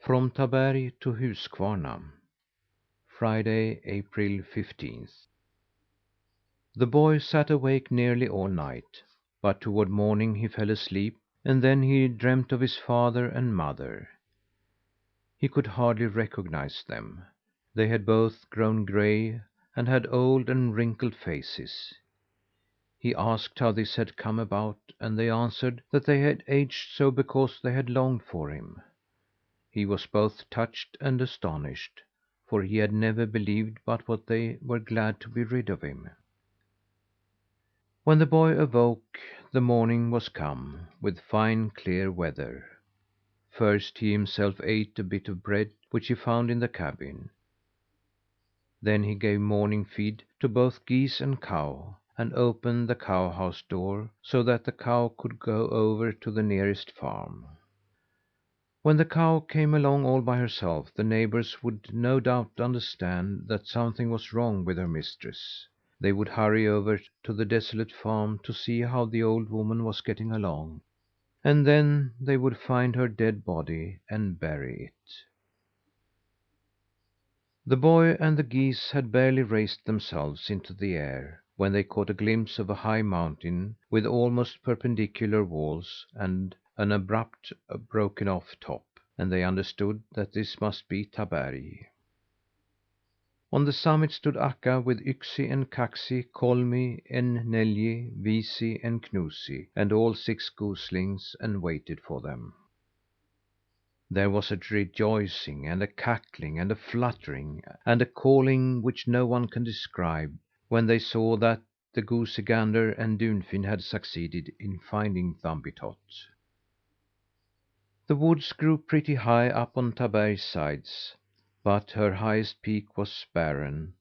From Taberg to Huskvarna. Friday, April 15th. The boy sat awake nearly all night, but toward morning he fell asleep, and then he dreamt of his father and mother. He could hardly recognize them. They had both grown gray and had old and wrinkled faces. He asked how this had come about, and they answered that they had aged so because they had longed for him. He was both touched and astonished, for he had never believed but what they were glad to be rid of him. When the boy awoke, the morning was come, with fine, clear weather. First he himself ate a bit of bread which he found in the cabin. Then he gave morning feed to both geese and cow, and opened the cow house door, so that the cow could go over to the nearest farm. When the cow came along all by herself, the neighbours would no doubt understand that something was wrong with her mistress. They would hurry over to the desolate farm to see how the old woman was getting along, and then they would find her dead body and bury it. The boy and the geese had barely raised themselves into the air when they caught a glimpse of a high mountain with almost perpendicular walls and an abrupt, broken off top, and they understood that this must be Taberg. On the summit stood Akka with Yksi and Kaksi, Kolmi and Nelji, Viisi and Knusi, and all 6 goslings, and waited for them. There was a rejoicing and a cackling and a fluttering and a calling which no one can describe, when they saw that the goosey gander and Dunfin had succeeded in finding Thumbietot. The woods grew pretty high up on Taberg's sides, but her highest peak was barren,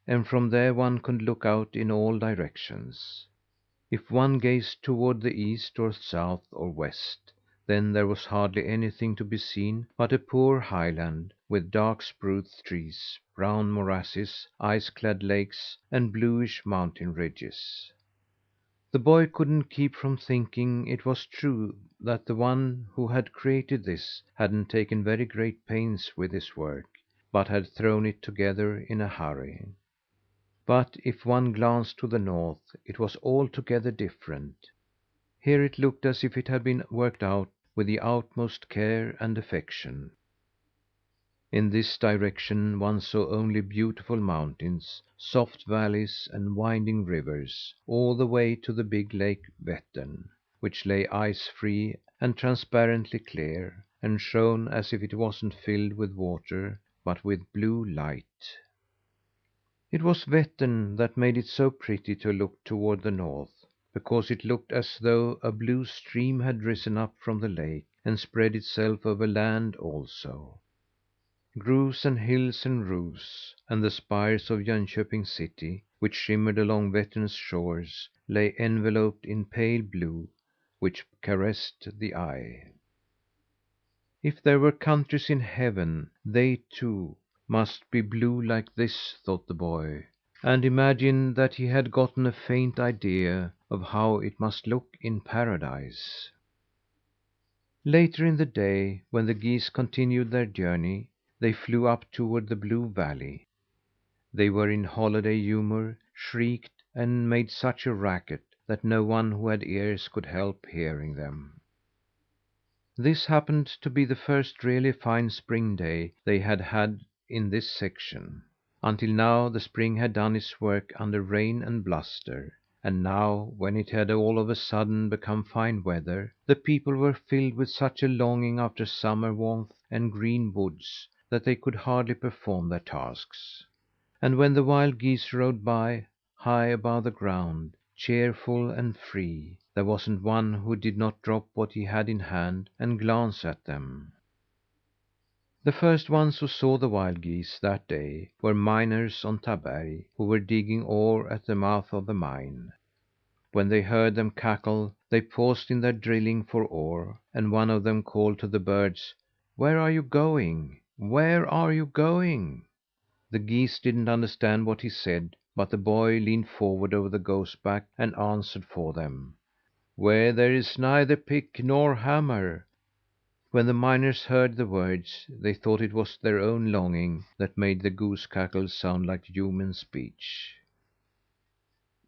and from there one could look out in all directions. If one gazed toward the east or south or west, then there was hardly anything to be seen but a poor highland, with dark spruce trees, brown morasses, ice clad lakes, and bluish mountain ridges. The boy couldn't keep from thinking it was true that the one who had created this hadn't taken very great pains with his work, but had thrown it together in a hurry. But if one glanced to the north, it was altogether different. Here it looked as if it had been worked out with the utmost care and affection. In this direction one saw only beautiful mountains, soft valleys, and winding rivers, all the way to the big lake Vettern, which lay ice free and transparently clear, and shone as if it wasn't filled with water, but with blue light. It was Vettern that made it so pretty to look toward the north, because it looked as though a blue stream had risen up from the lake and spread itself over land also. Groves and hills and roofs, and the spires of Jönköping city, which shimmered along Vettern's shores, lay enveloped in pale blue, which caressed the eye. If there were countries in heaven, they, too, must be blue like this, thought the boy, and imagined that he had gotten a faint idea of how it must look in paradise. Later in the day, when the geese continued their journey, they flew up toward the blue valley. They were in holiday humour, shrieked, and made such a racket that no one who had ears could help hearing them. This happened to be the first really fine spring day they had had in this section. Until now the spring had done its work under rain and bluster, and now, when it had all of a sudden become fine weather, the people were filled with such a longing after summer warmth and green woods that they could hardly perform their tasks. And when the wild geese rode by, high above the ground, cheerful and free, there wasn't one who did not drop what he had in hand and glance at them. The first ones who saw the wild geese that day were miners on Taberg, who were digging ore at the mouth of the mine. When they heard them cackle, they paused in their drilling for ore, and one of them called to the birds: "Where are you going? Where are you going?" The geese didn't understand what he said, but the boy leaned forward over the goose back and answered for them: "Where there is neither pick nor hammer." When the miners heard the words, they thought it was their own longing that made the goose cackle sound like human speech.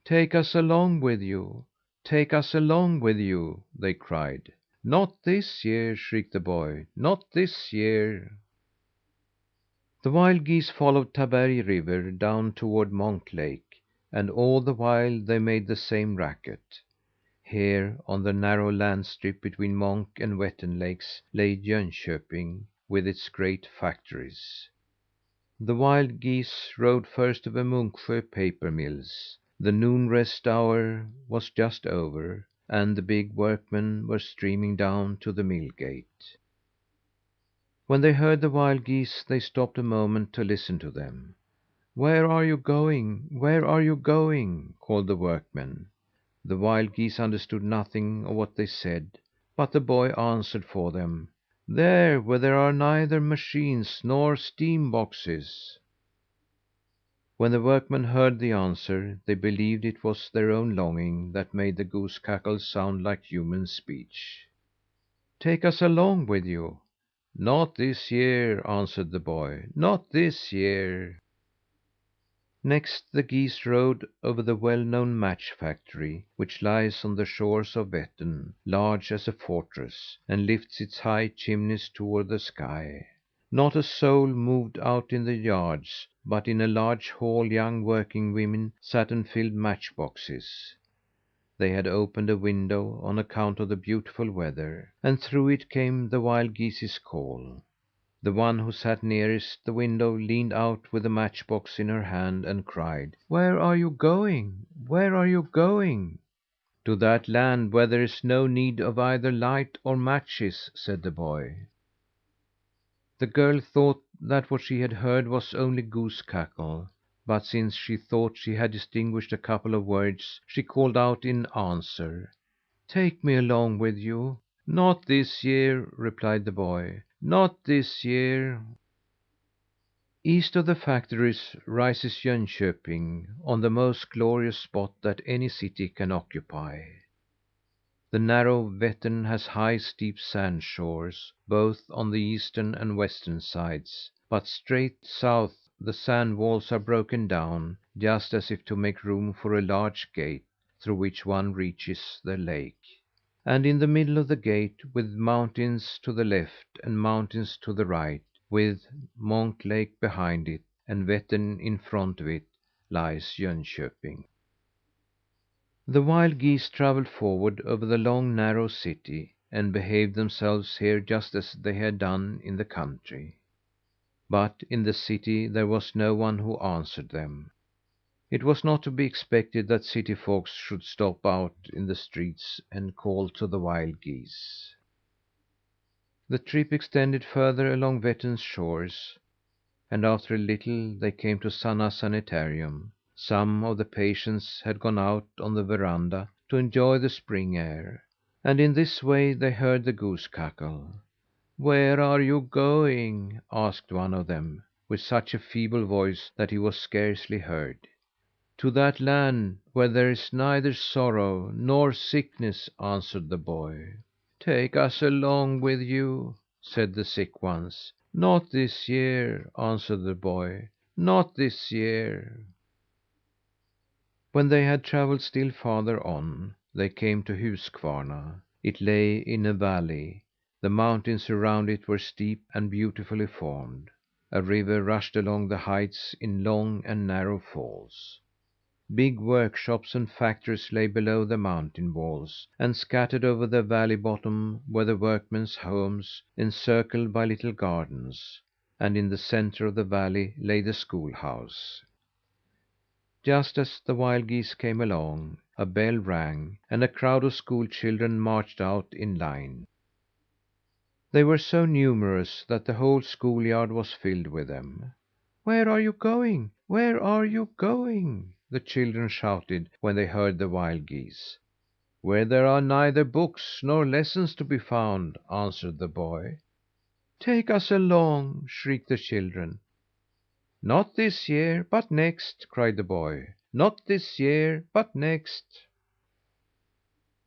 "Take us along with you! Take us along with you!" they cried. "Not this year!" shrieked the boy. "Not this year!" The wild geese followed Taberg river down toward Monk Lake, and all the while they made the same racket. Here, on the narrow land strip between Monk and Vettern lakes, lay Jönköping, with its great factories. The wild geese rode first over Munksjö paper mills. The noon rest hour was just over, and the big workmen were streaming down to the mill gate. When they heard the wild geese, they stopped a moment to listen to them. "Where are you going? Where are you going?" called the workmen. The wild geese understood nothing of what they said, but the boy answered for them: "There where there are neither machines nor steam boxes." When the workmen heard the answer, they believed it was their own longing that made the goose cackle sound like human speech. "Take us along with you!" "Not this year," answered the boy. "Not this year." Next the geese rode over the well known match factory, which lies on the shores of Vettern, large as a fortress, and lifts its high chimneys toward the sky. Not a soul moved out in the yards, but in a large hall young working women sat and filled match boxes. They had opened a window on account of the beautiful weather, and through it came the wild geese's call. The one who sat nearest the window leaned out with a match box in her hand and cried: "Where are you going? Where are you going?" "To that land where there is no need of either light or matches," said the boy. The girl thought that what she had heard was only goose cackle, but since she thought she had distinguished a couple of words, she called out in answer: "Take me along with you!" "Not this year," replied the boy. "Not this year." East of the factories rises Jönköping, on the most glorious spot that any city can occupy. The narrow Vettern has high, steep sand shores, both on the eastern and western sides, but straight south the sand walls are broken down, just as if to make room for a large gate, through which one reaches the lake. And in the middle of the gate, with mountains to the left and mountains to the right, with Monk Lake behind it and Vettern in front of it, lies Jönköping. The wild geese travelled forward over the long, narrow city, and behaved themselves here just as they had done in the country. But in the city there was no one who answered them. It was not to be expected that city folks should stop out in the streets and call to the wild geese. The trip extended further along Vettern's shores, and after a little they came to Sanna Sanitarium. Some of the patients had gone out on the veranda to enjoy the spring air, and in this way they heard the goose cackle. "Where are you going?" asked one of them, with such a feeble voice that he was scarcely heard. "To that land where there is neither sorrow nor sickness," answered the boy. "Take us along with you," said the sick ones. "Not this year," answered the boy. "Not this year." When they had travelled still farther on, they came to Huskvarna. It lay in a valley. The mountains around it were steep and beautifully formed. A river rushed along the heights in long and narrow falls. Big workshops and factories lay below the mountain walls, and scattered over the valley bottom were the workmen's homes, encircled by little gardens, and in the centre of the valley lay the schoolhouse. Just as the wild geese came along, a bell rang, and a crowd of school children marched out in line. They were so numerous that the whole schoolyard was filled with them. "Where are you going? Where are you going?" the children shouted when they heard the wild geese. "Where there are neither books nor lessons to be found," answered the boy. "Take us along!" shrieked the children. "Not this year, but next!" cried the boy. "Not this year, but next!"